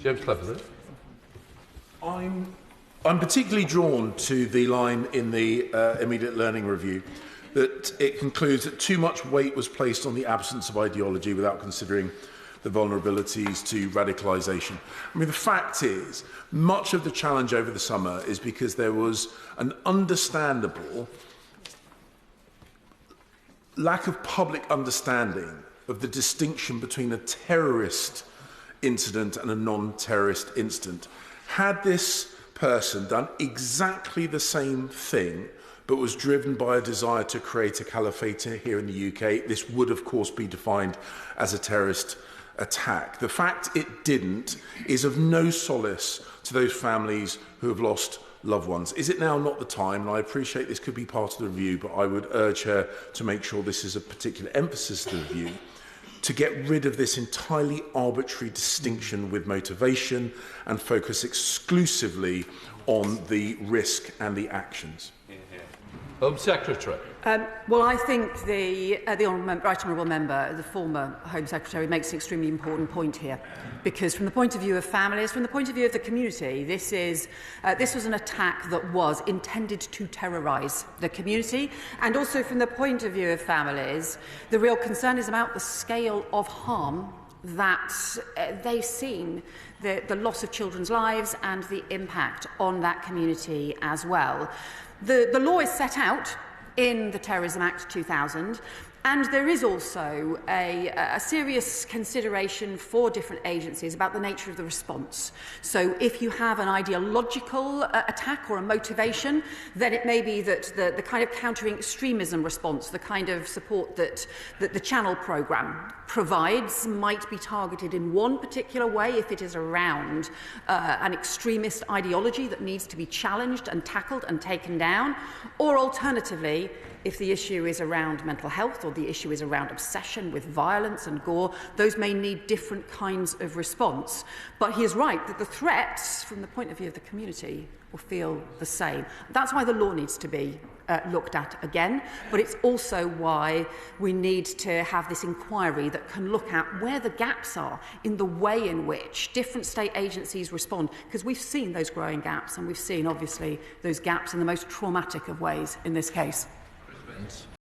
James Cleverly. I'm particularly drawn to the line in the immediate learning review that it concludes that too much weight was placed on the absence of ideology without considering the vulnerabilities to radicalisation. I mean, the fact is, much of the challenge over the summer is because there was an understandable lack of public understanding of the distinction between a terrorist incident and a non-terrorist incident. Had this person done exactly the same thing but was driven by a desire to create a caliphate here in the UK, this would of course be defined as a terrorist attack. The fact it didn't is of no solace to those families who have lost loved ones. Is it now not the time? And I appreciate this could be part of the review, but I would urge her to make sure this is a particular emphasis of the review, to get rid of this entirely arbitrary distinction with motivation and focus exclusively on the risk and the actions. Home Secretary. Well, I think the Right Honourable Member, the former Home Secretary, makes an extremely important point here, because from the point of view of families, from the point of view of the community, this was an attack that was intended to terrorise the community, and also from the point of view of families, the real concern is about the scale of harm that they've seen, the loss of children's lives and the impact on that community as well. The law is set out in the Terrorism Act 2000, and there is also a serious consideration for different agencies about the nature of the response. So if you have an ideological attack or a motivation, then it may be that the kind of countering extremism response, the kind of support that the Channel programme provides, might be targeted in one particular way if it is around an extremist ideology that needs to be challenged and tackled and taken down, or alternatively, if the issue is around mental health or the issue is around obsession with violence and gore, those may need different kinds of response. But he is right that the threats, from the point of view of the community, will feel the same. That's why the law needs to be looked at again, but it's also why we need to have this inquiry that can look at where the gaps are in the way in which different state agencies respond, because we've seen those growing gaps, and we've seen, obviously, those gaps in the most traumatic of ways in this case.